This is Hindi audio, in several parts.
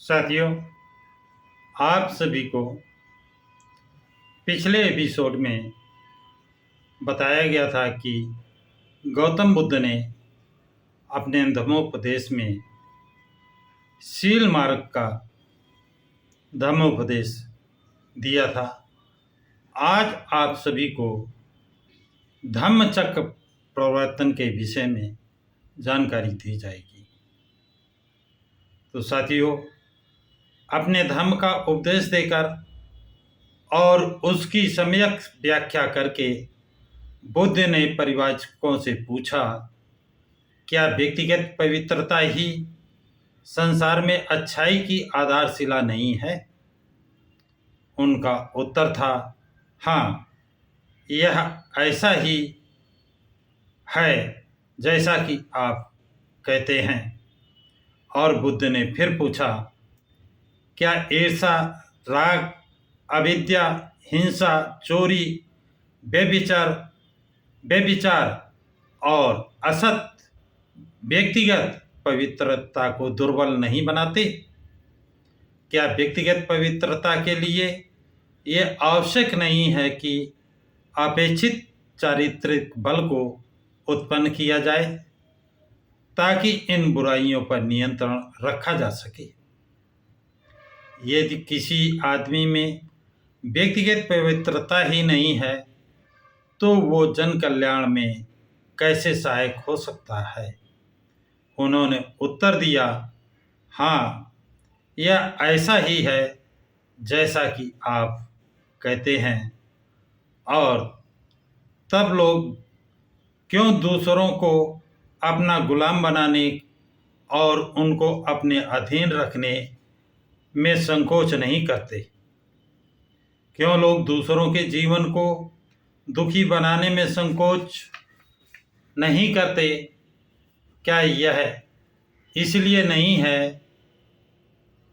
साथियों, आप सभी को पिछले एपिसोड में बताया गया था कि गौतम बुद्ध ने अपने धम्मोपदेश में शील मार्ग का धम्मोपदेश दिया था। आज आप सभी को धम्मचक्र प्रवर्तन के विषय में जानकारी दी जाएगी। तो साथियों, अपने धर्म का उपदेश देकर और उसकी सम्यक व्याख्या करके बुद्ध ने परिव्राजकों से पूछा, क्या व्यक्तिगत पवित्रता ही संसार में अच्छाई की आधारशिला नहीं है? उनका उत्तर था, हाँ, यह ऐसा ही है जैसा कि आप कहते हैं। और बुद्ध ने फिर पूछा, क्या ईर्ष्या, राग, अविद्या, हिंसा, चोरी, व्यभिचार और असत व्यक्तिगत पवित्रता को दुर्बल नहीं बनाते? क्या व्यक्तिगत पवित्रता के लिए ये आवश्यक नहीं है कि अपेक्षित चारित्रिक बल को उत्पन्न किया जाए ताकि इन बुराइयों पर नियंत्रण रखा जा सके? यदि किसी आदमी में व्यक्तिगत पवित्रता ही नहीं है तो वो जन कल्याण में कैसे सहायक हो सकता है? उन्होंने उत्तर दिया, हाँ, यह ऐसा ही है जैसा कि आप कहते हैं। और तब लोग क्यों दूसरों को अपना गुलाम बनाने और उनको अपने अधीन रखने में संकोच नहीं करते? क्यों लोग दूसरों के जीवन को दुखी बनाने में संकोच नहीं करते? क्या यह इसलिए नहीं है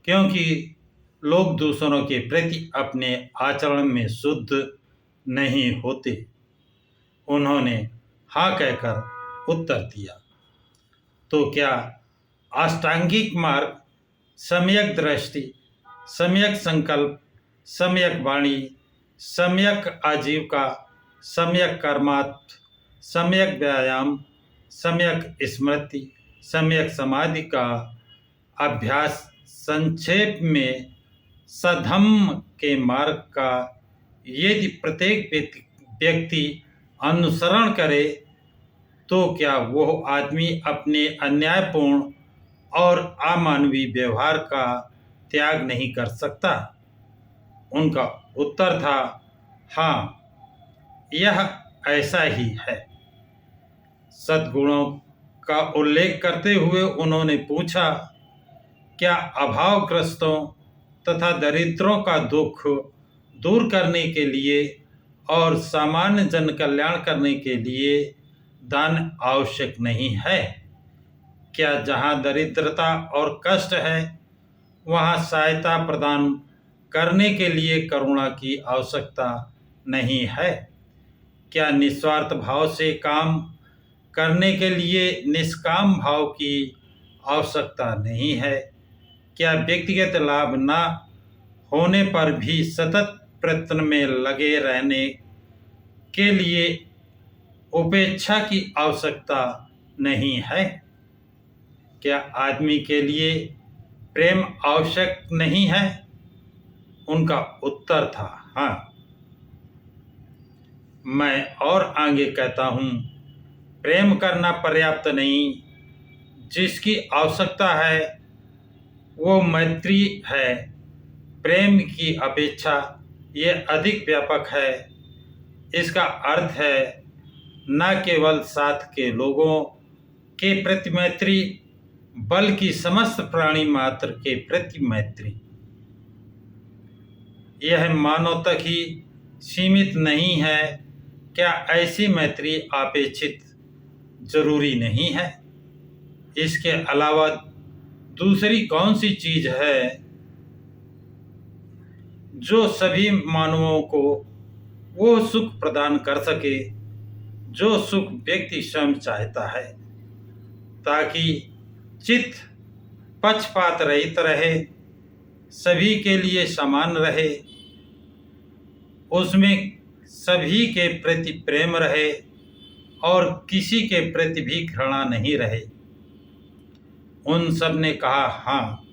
क्योंकि लोग दूसरों के प्रति अपने आचरण में शुद्ध नहीं होते? उन्होंने हाँ कहकर उत्तर दिया। तो क्या अष्टांगिक मार्ग, सम्यक दृष्टि, सम्यक संकल्प, सम्यक वाणी, सम्यक आजीविका, सम्यक कर्मार्थ, सम्यक व्यायाम, सम्यक स्मृति, सम्यक समाधि का अभ्यास, संक्षेप में सधम्म के मार्ग का यदि प्रत्येक व्यक्ति अनुसरण करे तो क्या वो आदमी अपने अन्यायपूर्ण और अमानवीय व्यवहार का त्याग नहीं कर सकता? उनका उत्तर था, हाँ, यह ऐसा ही है। सद्गुणों का उल्लेख करते हुए उन्होंने पूछा, क्या अभावग्रस्तों तथा दरिद्रों का दुख दूर करने के लिए और सामान्य जन कल्याण करने के लिए दान आवश्यक नहीं है? क्या जहाँ दरिद्रता और कष्ट है वहाँ सहायता प्रदान करने के लिए करुणा की आवश्यकता नहीं है? क्या निस्वार्थ भाव से काम करने के लिए निष्काम भाव की आवश्यकता नहीं है? क्या व्यक्तिगत लाभ न होने पर भी सतत प्रयत्न में लगे रहने के लिए उपेक्षा की आवश्यकता नहीं है? क्या आदमी के लिए प्रेम आवश्यक नहीं है? उनका उत्तर था, हाँ। मैं और आगे कहता हूँ, प्रेम करना पर्याप्त नहीं, जिसकी आवश्यकता है वो मैत्री है। प्रेम की अपेक्षा ये अधिक व्यापक है। इसका अर्थ है न केवल साथ के लोगों के प्रति मैत्री बल्कि समस्त प्राणी मात्र के प्रति मैत्री। यह मानव तक ही सीमित नहीं है। क्या ऐसी मैत्री अपेक्षित जरूरी नहीं है? इसके अलावा दूसरी कौन सी चीज है जो सभी मानवों को वो सुख प्रदान कर सके जो सुख व्यक्ति स्वयं चाहता है, ताकि चित्त पक्षपात रहित रहे सभी के लिए समान रहे, उसमें सभी के प्रति प्रेम रहे और किसी के प्रति भी घृणा नहीं रहे। उन सब ने कहा हाँ,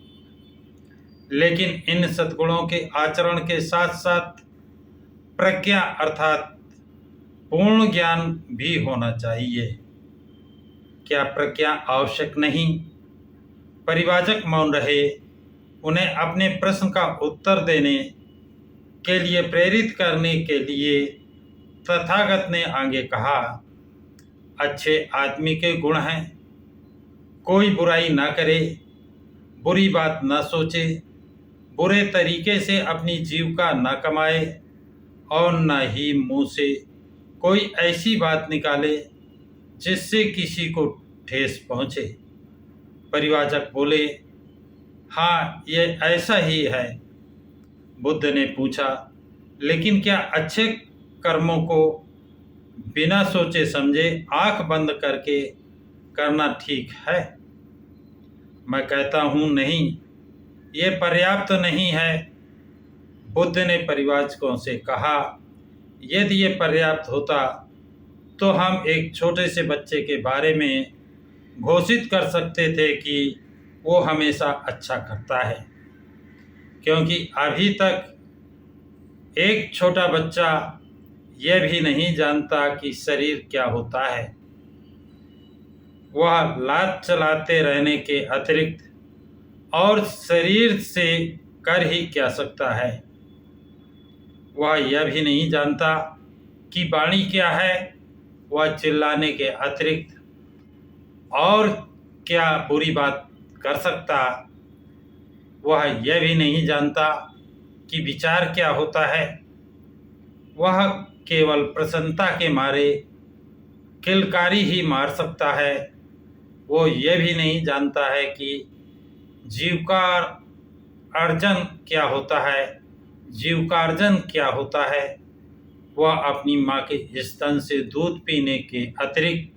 लेकिन इन सद्गुणों के आचरण के साथ साथ प्रज्ञा अर्थात पूर्ण ज्ञान भी होना चाहिए। क्या प्रज्ञा आवश्यक नहीं? परिवाचक मौन रहे। उन्हें अपने प्रश्न का उत्तर देने के लिए प्रेरित करने के लिए तथागत ने आगे कहा, अच्छे आदमी के गुण हैं, कोई बुराई ना करे, बुरी बात ना सोचे, बुरे तरीके से अपनी जीविका ना कमाए और न ही मुंह से कोई ऐसी बात निकाले जिससे किसी को ठेस पहुँचे। परिवाचक बोले, हाँ, ये ऐसा ही है। बुद्ध ने पूछा, लेकिन क्या अच्छे कर्मों को बिना सोचे समझे आंख बंद करके करना ठीक है? मैं कहता हूँ नहीं, ये पर्याप्त नहीं है। बुद्ध ने परिवाचकों से कहा, यदि ये पर्याप्त होता तो हम एक छोटे से बच्चे के बारे में घोषित कर सकते थे कि वो हमेशा अच्छा करता है, क्योंकि अभी तक एक छोटा बच्चा यह भी नहीं जानता कि शरीर क्या होता है। वह लात चलाते रहने के अतिरिक्त और शरीर से कर ही क्या सकता है। वह यह भी नहीं जानता कि वाणी क्या है। वह चिल्लाने के अतिरिक्त और क्या बुरी बात कर सकता। वह यह भी नहीं जानता कि विचार क्या होता है। वह केवल प्रसन्नता के मारे किलकारी ही मार सकता है। वो यह भी नहीं जानता है कि जीविका अर्जन क्या होता है, जीविकार्जन क्या होता है। वह अपनी माँ के स्तन से दूध पीने के अतिरिक्त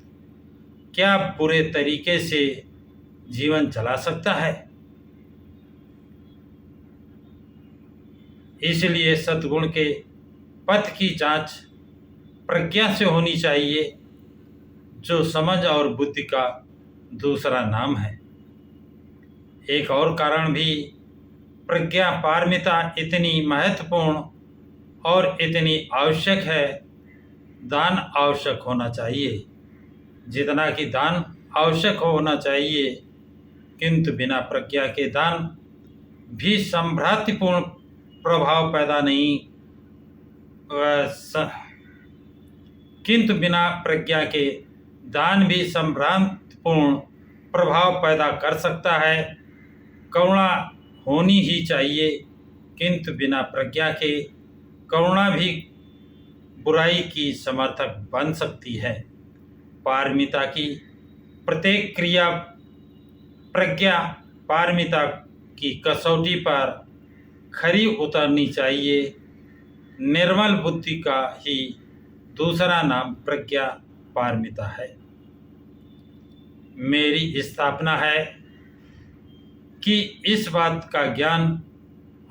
क्या बुरे तरीके से जीवन चला सकता है। इसलिए सद्गुण के पथ की जांच प्रज्ञा से होनी चाहिए, जो समझ और बुद्धि का दूसरा नाम है। एक और कारण भी प्रज्ञा पारमिता इतनी महत्वपूर्ण और इतनी आवश्यक है। दान आवश्यक होना चाहिए जितना कि दान आवश्यक होना चाहिए, किंतु बिना प्रज्ञा के दान भी संभ्रांतिपूर्ण प्रभाव पैदा नहीं किंतु बिना प्रज्ञा के दान भी संभ्रांतिपूर्ण प्रभाव पैदा कर सकता है। करुणा होनी ही चाहिए, किंतु बिना प्रज्ञा के करुणा भी बुराई की समर्थक बन सकती है। पारमिता की प्रत्येक क्रिया प्रज्ञा पारमिता की कसौटी पर खरी उतरनी चाहिए। निर्मल बुद्धि का ही दूसरा नाम प्रज्ञा पारमिता है। मेरी स्थापना है कि इस बात का ज्ञान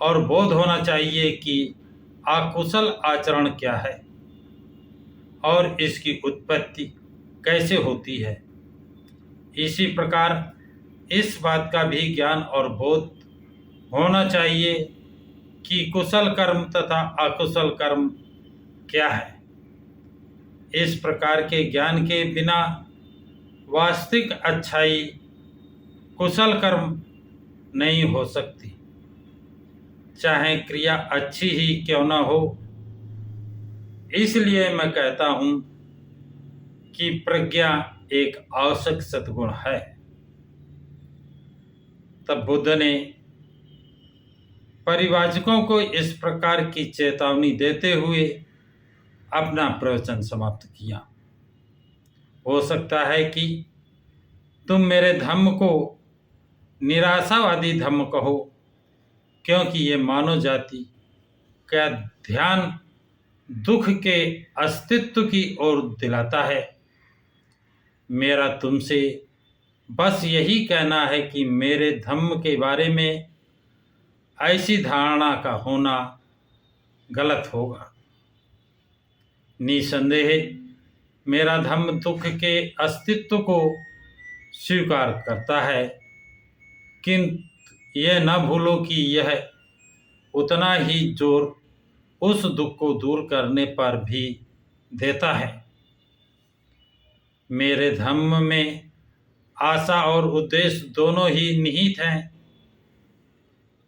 और बोध होना चाहिए कि अकुशल आचरण क्या है और इसकी उत्पत्ति कैसे होती है। इसी प्रकार इस बात का भी ज्ञान और बोध होना चाहिए कि कुशल कर्म तथा अकुशल कर्म क्या है। इस प्रकार के ज्ञान के बिना वास्तविक अच्छाई कुशल कर्म नहीं हो सकती, चाहे क्रिया अच्छी ही क्यों न हो। इसलिए मैं कहता हूँ कि प्रज्ञा एक आवश्यक सद्गुण है। तब बुद्ध ने परिवाचकों को इस प्रकार की चेतावनी देते हुए अपना प्रवचन समाप्त किया। हो सकता है कि तुम मेरे धम्म को निराशावादी धम्म कहो, क्योंकि ये मानव जाति का ध्यान दुख के अस्तित्व की ओर दिलाता है। मेरा तुमसे बस यही कहना है कि मेरे धम्म के बारे में ऐसी धारणा का होना गलत होगा। निसंदेह मेरा धर्म दुख के अस्तित्व को स्वीकार करता है, किंतु यह न भूलो कि यह उतना ही जोर उस दुख को दूर करने पर भी देता है। मेरे धर्म में आशा और उद्देश्य दोनों ही निहित हैं।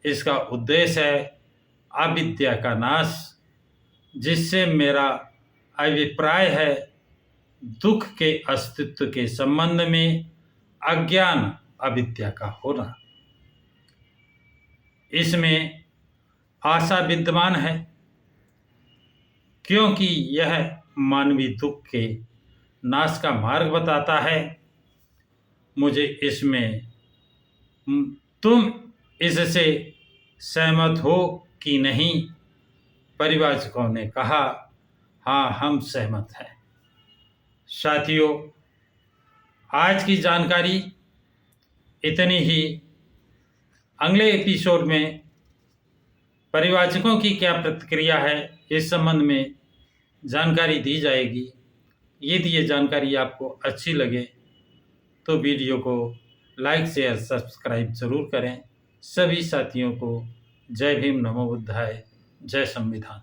इसका उद्देश्य है अविद्या का नाश, जिससे मेरा अभिप्राय है दुख के अस्तित्व के संबंध में अज्ञान अविद्या का होना। इसमें आशा विद्यमान है, क्योंकि यह मानवीय दुख के नाश का मार्ग बताता है। मुझे इसमें तुम इससे सहमत हो कि नहीं? परिभाषकों ने कहा, हाँ, हम सहमत हैं। साथियों, आज की जानकारी इतनी ही। अगले एपिसोड में परिभाषकों की क्या प्रतिक्रिया है इस संबंध में जानकारी दी जाएगी। यदि ये जानकारी आपको अच्छी लगे तो वीडियो को लाइक शेयर सब्सक्राइब ज़रूर करें। सभी साथियों को जय भीम, नमो बुद्धाय, जय संविधान।